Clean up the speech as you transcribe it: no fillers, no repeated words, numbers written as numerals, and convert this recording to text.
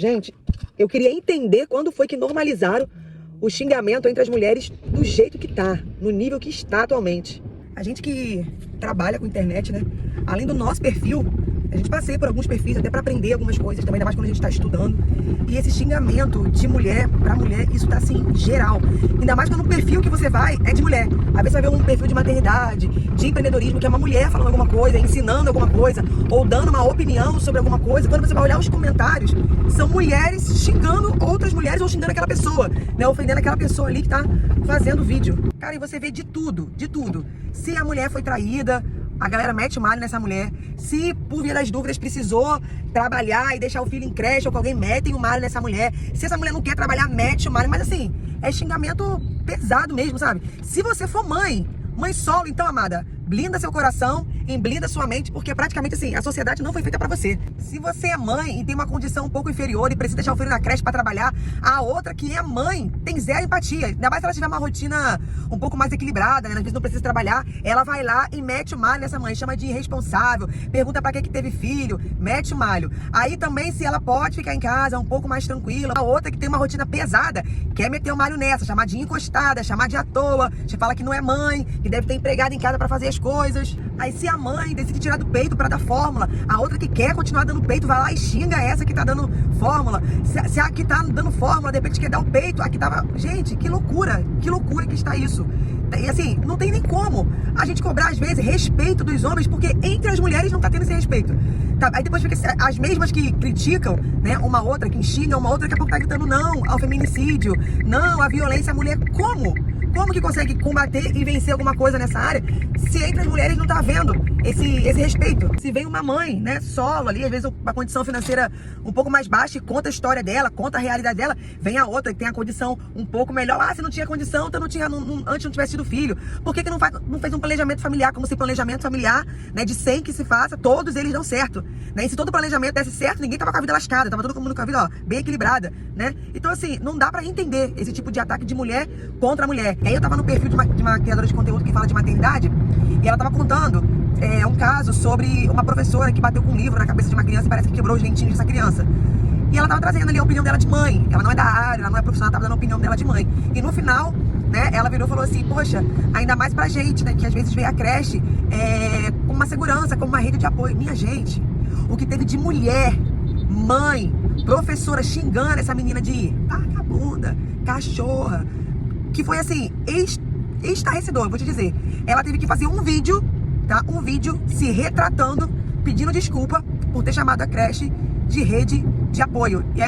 Gente, eu queria entender quando foi que normalizaram o xingamento entre as mulheres do jeito que tá, no nível que está atualmente. A gente que trabalha com internet, né? Além do nosso perfil, a gente passeia por alguns perfis até pra aprender algumas coisas, também ainda mais quando a gente tá estudando. E esse xingamento de mulher pra mulher, isso tá assim, geral. Ainda mais quando o perfil que você vai é de mulher. Às vezes você vai ver um perfil de maternidade, de empreendedorismo, que é uma mulher falando alguma coisa, ensinando alguma coisa, ou dando uma opinião sobre alguma coisa. Quando você vai olhar os comentários, são mulheres xingando outras mulheres ou xingando aquela pessoa, né? Ofendendo aquela pessoa ali que tá fazendo o vídeo. Cara, e você vê de tudo, de tudo. Se a mulher foi traída, a galera mete o malho nessa mulher. Se, por via das dúvidas, precisou trabalhar e deixar o filho em creche ou que alguém mete o malho nessa mulher. Se essa mulher não quer trabalhar, mete o malho. Mas assim, é xingamento pesado mesmo, sabe? Se você for mãe solo, então, amada, blinda seu coração e blinda sua mente, porque praticamente assim, a sociedade não foi feita pra você. Se você é mãe e tem uma condição um pouco inferior e precisa deixar o filho na creche pra trabalhar, a outra que é mãe tem zero empatia. Ainda mais se ela tiver uma rotina um pouco mais equilibrada, né? Às vezes não precisa trabalhar, ela vai lá e mete o malho nessa mãe, chama de irresponsável, pergunta pra que teve filho, mete o malho. Aí também, se ela pode ficar em casa um pouco mais tranquila, a outra que tem uma rotina pesada, quer meter o malho nessa, chamar de encostada, chamar de à toa, te fala que não é mãe, que deve ter empregado em casa pra fazer as coisas. Aí se a mãe decide tirar do peito pra dar fórmula, a outra que quer continuar dando peito vai lá e xinga essa que tá dando fórmula. Se a que tá dando fórmula de repente quer dar o peito, a que tava... Gente, que loucura que está isso. E assim, não tem nem como a gente cobrar às vezes respeito dos homens, porque entre as mulheres não tá tendo esse respeito. Tá? Aí depois fica as mesmas que criticam, né, uma outra, que xingam uma outra, daqui a pouco tá gritando não ao feminicídio, não à violência à mulher. Como? Como que consegue combater e vencer alguma coisa nessa área se entre as mulheres não tá havendo esse respeito? Se vem uma mãe, né, solo ali, às vezes uma condição financeira um pouco mais baixa e conta a história dela, conta a realidade dela, vem a outra que tem a condição um pouco melhor. Ah, se não tinha condição, então antes não tivesse tido filho. Por que não fez um planejamento familiar? Como se planejamento familiar, né, de 100 que se faça, todos eles dão certo, né? E se todo planejamento desse certo, ninguém tava com a vida lascada, tava todo mundo com a vida, ó, bem equilibrada, né? Então assim, não dá pra entender esse tipo de ataque de mulher contra mulher. E aí eu tava no perfil de uma criadora de conteúdo que fala de maternidade, e ela tava contando um caso sobre uma professora que bateu com um livro na cabeça de uma criança e parece que quebrou os dentinhos dessa criança. E ela tava trazendo ali a opinião dela de mãe. Ela não é da área, ela não é profissional, tava dando a opinião dela de mãe. E no final, né, ela virou e falou assim, poxa, ainda mais pra gente, né, que às vezes vê a creche como uma segurança, como uma rede de apoio. Minha gente, o que teve de mulher, mãe, professora xingando essa menina de vagabunda, cachorra, que foi assim, estarrecedor, vou te dizer. Ela teve que fazer um vídeo, tá? Um vídeo se retratando, pedindo desculpa por ter chamado a creche de rede de apoio. E aí